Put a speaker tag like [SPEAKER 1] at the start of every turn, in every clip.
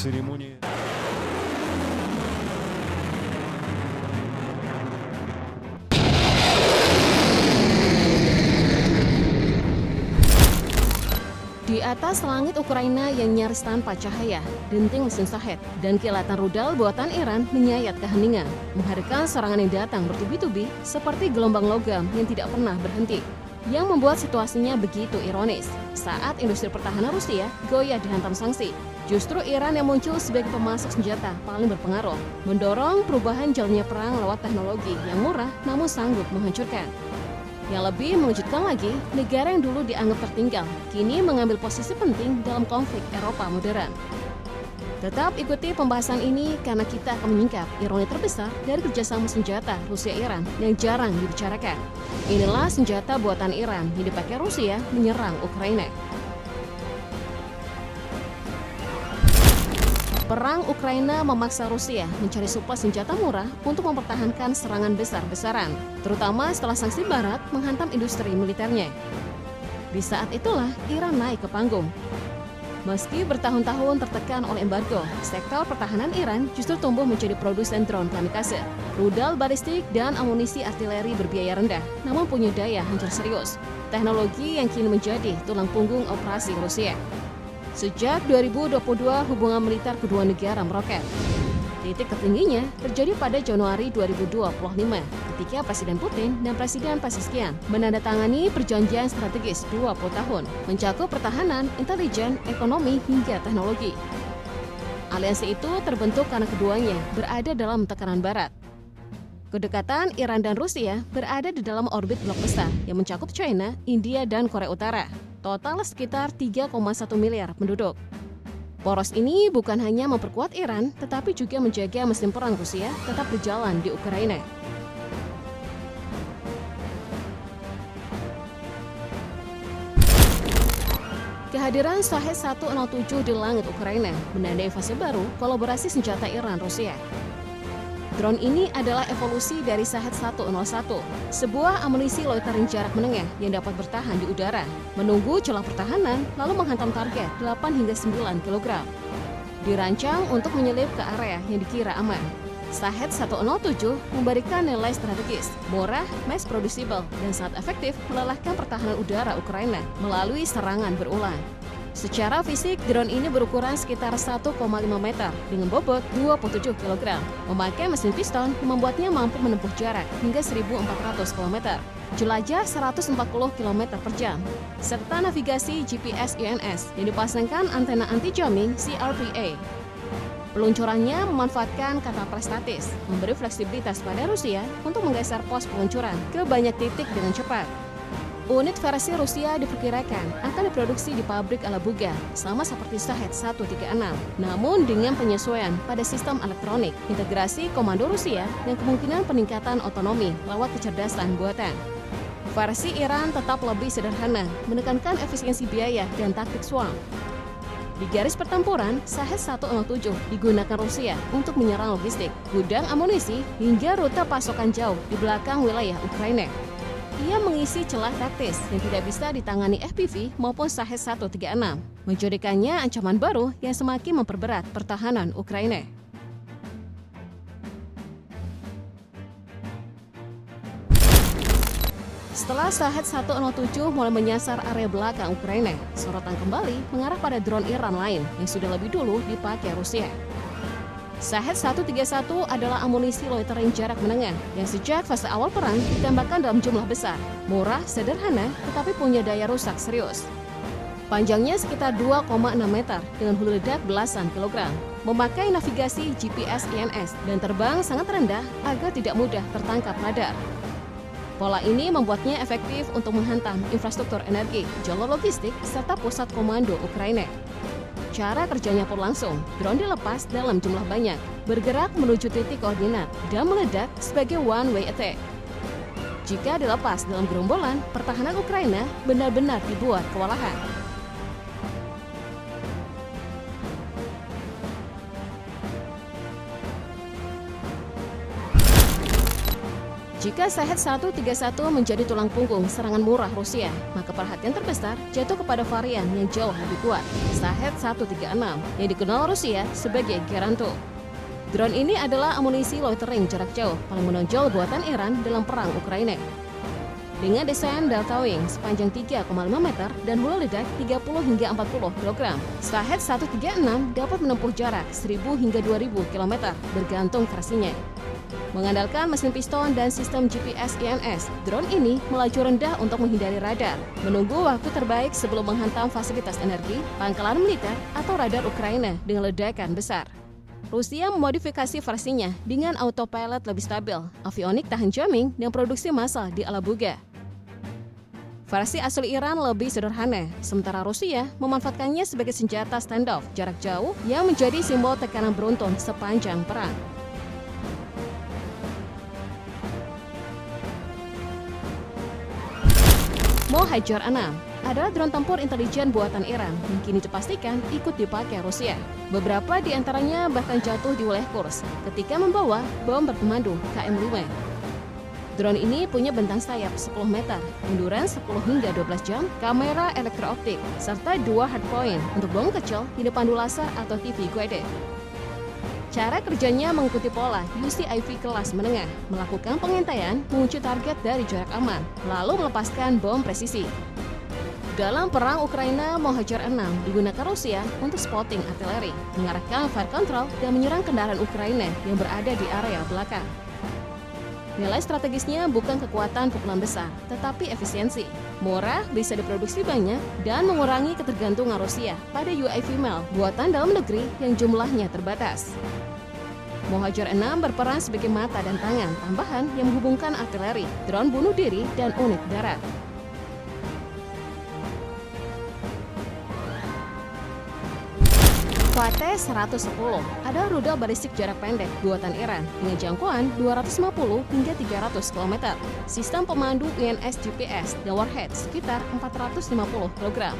[SPEAKER 1] церемония.
[SPEAKER 2] Di atas langit Ukraina yang nyaris tanpa cahaya, denting mesin Shahed dan kilatan rudal buatan Iran menyayat keheningan, menghadirkan serangan yang datang bertubi-tubi seperti gelombang logam yang tidak pernah berhenti. Yang membuat situasinya begitu ironis, saat industri pertahanan Rusia goyah dihantam sanksi, justru Iran yang muncul sebagai pemasok senjata paling berpengaruh, mendorong perubahan jalannya perang lewat teknologi yang murah namun sanggup menghancurkan. Yang lebih mengejutkan lagi, negara yang dulu dianggap tertinggal, kini mengambil posisi penting dalam konflik Eropa modern. Tetap ikuti pembahasan ini karena kita akan menyingkap ironi terbesar dari kerjasama senjata Rusia-Iran yang jarang dibicarakan. Inilah senjata buatan Iran yang dipakai Rusia menyerang Ukraina. Perang Ukraina memaksa Rusia mencari suplai senjata murah untuk mempertahankan serangan besar-besaran, terutama setelah sanksi Barat menghantam industri militernya. Di saat itulah Iran naik ke panggung. Meski bertahun-tahun tertekan oleh embargo, sektor pertahanan Iran justru tumbuh menjadi produsen drone kamikaze, rudal balistik, dan amunisi artileri berbiaya rendah, namun punya daya hancur serius. Teknologi yang kini menjadi tulang punggung operasi Rusia. Sejak 2022, hubungan militer kedua negara meroket. Titik tertingginya terjadi pada Januari 2025 ketika Presiden Putin dan Presiden Pezeshkian menandatangani perjanjian strategis 20 tahun mencakup pertahanan, intelijen, ekonomi, hingga teknologi. Aliansi itu terbentuk karena keduanya berada dalam tekanan Barat. Kedekatan Iran dan Rusia berada di dalam orbit blok besar yang mencakup China, India, dan Korea Utara. Total sekitar 3,1 miliar penduduk. Poros ini bukan hanya memperkuat Iran, tetapi juga menjaga mesin perang Rusia tetap berjalan di Ukraina. Kehadiran Shahed 107 di langit Ukraina menandai fase baru kolaborasi senjata Iran-Rusia. Drone ini adalah evolusi dari Shahed 101, sebuah amunisi loitering jarak menengah yang dapat bertahan di udara, menunggu celah pertahanan, lalu menghantam target 8 hingga 9 kg. Dirancang untuk menyelip ke area yang dikira aman. Shahed 107 memberikan nilai strategis, murah, mass producible, dan sangat efektif melelahkan pertahanan udara Ukraina melalui serangan berulang. Secara fisik, drone ini berukuran sekitar 1,5 meter dengan bobot 27 kg. Memakai mesin piston yang membuatnya mampu menempuh jarak hingga 1.400 km, jelajah 140 km per jam, serta navigasi GPS UNS yang dipasangkan antena anti-jamming CRPA. Peluncurannya memanfaatkan kapal statis, memberi fleksibilitas pada Rusia untuk menggeser pos peluncuran ke banyak titik dengan cepat. Unit versi Rusia diperkirakan akan diproduksi di pabrik ala Buga, sama seperti Shahed 136, namun dengan penyesuaian pada sistem elektronik, integrasi komando Rusia, dan kemungkinan peningkatan otonomi lewat kecerdasan buatan. Versi Iran tetap lebih sederhana, menekankan efisiensi biaya dan taktik swarm. Di garis pertempuran, Shahed 107 digunakan Rusia untuk menyerang logistik, gudang amunisi, hingga rute pasokan jauh di belakang wilayah Ukraina. Ia mengisi celah taktis yang tidak bisa ditangani FPV maupun Shahed 136, menjadikannya ancaman baru yang semakin memperberat pertahanan Ukraina. Setelah Shahed 107 mulai menyasar area belakang Ukraina, sorotan kembali mengarah pada drone Iran lain yang sudah lebih dulu dipakai Rusia. Shahed 131 adalah amunisi loitering jarak menengah yang sejak fase awal perang ditembakkan dalam jumlah besar, murah, sederhana, tetapi punya daya rusak serius. Panjangnya sekitar 2,6 meter dengan hulu ledak belasan kilogram, memakai navigasi GPS INS dan terbang sangat rendah agar tidak mudah tertangkap radar. Pola ini membuatnya efektif untuk menghantam infrastruktur energi, jalur logistik, serta pusat komando Ukraina. Cara kerjanya pun langsung, drone dilepas dalam jumlah banyak, bergerak menuju titik koordinat, dan meledak sebagai one-way attack. Jika dilepas dalam gerombolan, pertahanan Ukraina benar-benar dibuat kewalahan. Jika Shahed 131 menjadi tulang punggung serangan murah Rusia, maka perhatian terbesar jatuh kepada varian yang jauh lebih kuat, Shahed 136, yang dikenal Rusia sebagai Gerantu. Drone ini adalah amunisi loitering jarak jauh paling menonjol buatan Iran dalam perang Ukraina. Dengan desain delta wing sepanjang 3,5 meter dan hulu ledak 30 hingga 40 kg, Shahed 136 dapat menempuh jarak 1000 hingga 2000 km bergantung versinya. Mengandalkan mesin piston dan sistem GPS INS, drone ini melaju rendah untuk menghindari radar, menunggu waktu terbaik sebelum menghantam fasilitas energi, pangkalan militer, atau radar Ukraina dengan ledakan besar. Rusia memodifikasi versinya dengan autopilot lebih stabil, avionik tahan jamming, dan produksi massal di Alabuga. Versi asli Iran lebih sederhana, sementara Rusia memanfaatkannya sebagai senjata standoff jarak jauh yang menjadi simbol tekanan beruntun sepanjang perang. Mohajer 6 adalah drone tempur intelijen buatan Iran yang kini dipastikan ikut dipakai Rusia. Beberapa di antaranya bahkan jatuh di wilayah Kursk ketika membawa bom berpemandu KM-5. Drone ini punya bentang sayap 10 meter, endurance 10 hingga 12 jam, kamera elektrooptik, serta 2 hardpoint untuk bom kecil di pandu laser atau TV guided. Cara kerjanya mengikuti pola UCIV kelas menengah, melakukan pengintaian, mengunci target dari jarak aman, lalu melepaskan bom presisi. Dalam perang Ukraina, Mohajer 6 digunakan Rusia untuk spotting artileri, mengarahkan fire control, dan menyerang kendaraan Ukraina yang berada di area belakang. Nilai strategisnya bukan kekuatan pukulan besar, tetapi efisiensi. Murah, bisa diproduksi banyak, dan mengurangi ketergantungan Rusia pada UAV MAL buatan dalam negeri yang jumlahnya terbatas. Mohajer 6 berperan sebagai mata dan tangan tambahan yang menghubungkan artileri, drone bunuh diri, dan unit darat. Fateh 110 adalah rudal balistik jarak pendek buatan Iran dengan jangkauan 250 hingga 300 km. Sistem pemandu INS GPS dan warhead sekitar 450 kg.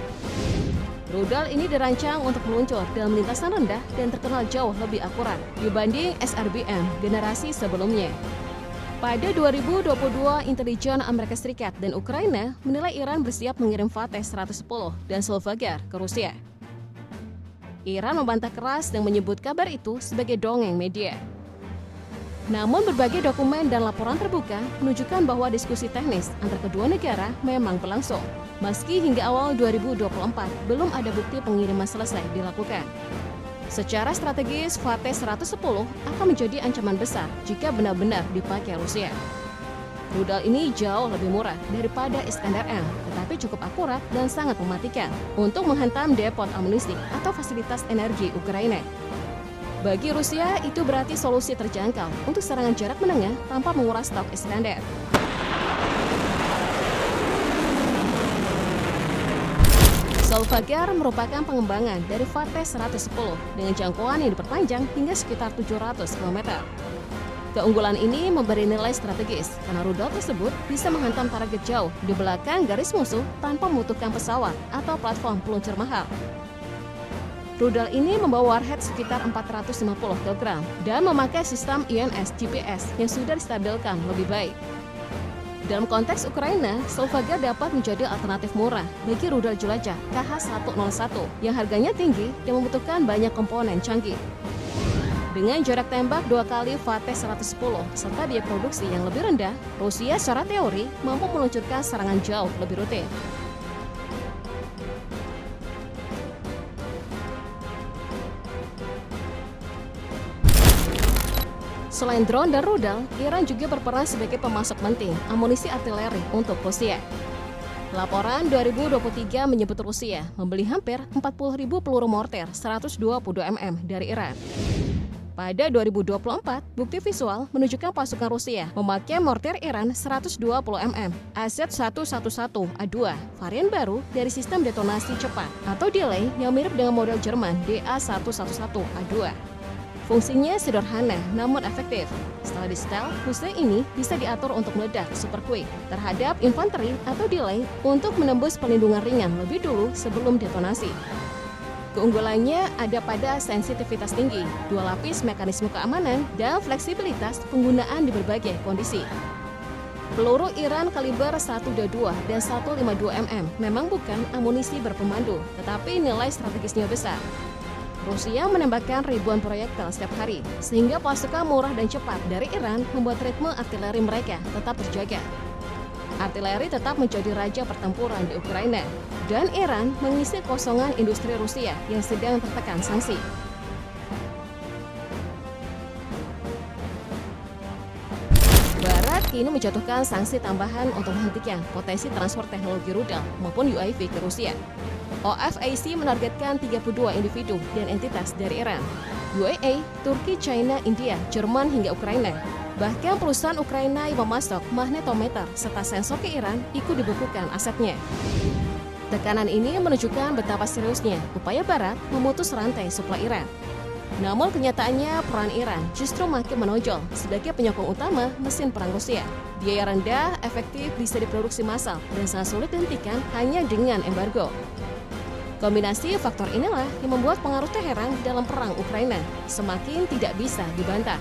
[SPEAKER 2] Rudal ini dirancang untuk meluncur dalam lintasan rendah dan terkenal jauh lebih akurat dibanding SRBM generasi sebelumnya. Pada 2022, intelijen Amerika Serikat dan Ukraina menilai Iran bersiap mengirim Fateh 110 dan Solfagor ke Rusia. Iran membantah keras dan menyebut kabar itu sebagai dongeng media. Namun berbagai dokumen dan laporan terbuka menunjukkan bahwa diskusi teknis antara kedua negara memang berlangsung. Meski hingga awal 2024 belum ada bukti pengiriman selesai dilakukan. Secara strategis, Fateh 110 akan menjadi ancaman besar jika benar-benar dipakai Rusia. Rudal ini jauh lebih murah daripada Iskander-M, tetapi cukup akurat dan sangat mematikan untuk menghantam depot amunisi atau fasilitas energi Ukraina. Bagi Rusia, itu berarti solusi terjangkau untuk serangan jarak menengah tanpa menguras stok Iskander. Solfagor merupakan pengembangan dari Fateh 110 dengan jangkauan yang diperpanjang hingga sekitar 700 km. Keunggulan ini memberi nilai strategis karena rudal tersebut bisa menghantam target jauh di belakang garis musuh tanpa membutuhkan pesawat atau platform peluncur mahal. Rudal ini membawa warhead sekitar 450 kg dan memakai sistem INS GPS yang sudah distabilkan lebih baik. Dalam konteks Ukraina, Solfagor dapat menjadi alternatif murah bagi rudal jelajah KH-101 yang harganya tinggi dan membutuhkan banyak komponen canggih. Dengan jarak tembak 2 kali Fateh 110 serta biaya produksi yang lebih rendah, Rusia secara teori mampu meluncurkan serangan jauh lebih rutin. Selain drone dan rudal, Iran juga berperan sebagai pemasok penting amunisi artileri untuk Rusia. Laporan 2023 menyebut Rusia membeli hampir 40.000 peluru mortir 122 mm dari Iran. Pada 2024, bukti visual menunjukkan pasukan Rusia memakai mortir Iran 120 mm AZ-111A2, varian baru dari sistem detonasi cepat atau delay yang mirip dengan model Jerman DA-111A2. Fungsinya sederhana namun efektif. Setelah di-setel, fuse ini bisa diatur untuk meledak super quick terhadap infanteri atau delay untuk menembus pelindungan ringan lebih dulu sebelum detonasi. Keunggulannya ada pada sensitivitas tinggi, 2 lapis mekanisme keamanan, dan fleksibilitas penggunaan di berbagai kondisi. Peluru Iran kaliber 122 dan 152 mm memang bukan amunisi berpemandu, tetapi nilai strategisnya besar. Rusia menembakkan ribuan proyektil setiap hari, sehingga pasukan murah dan cepat dari Iran membuat ritme artileri mereka tetap terjaga. Artileri tetap menjadi raja pertempuran di Ukraina, dan Iran mengisi kosongan industri Rusia yang sedang tertekan sanksi. Barat kini menjatuhkan sanksi tambahan untuk menghentikan potensi transfer teknologi rudal maupun UAV ke Rusia. OFAC menargetkan 32 individu dan entitas dari Iran, UAE, Turki, China, India, Jerman hingga Ukraina. Bahkan perusahaan Ukraina yang memasok magnetometer serta sensor ke Iran ikut dibekukan asetnya. Tekanan ini menunjukkan betapa seriusnya upaya Barat memutus rantai suplai Iran. Namun kenyataannya peran Iran justru makin menonjol sebagai penyokong utama mesin perang Rusia. Biaya rendah, efektif, bisa diproduksi massal, dan sangat sulit dihentikan hanya dengan embargo. Kombinasi faktor inilah yang membuat pengaruh Teheran dalam perang Ukraina semakin tidak bisa dibantah.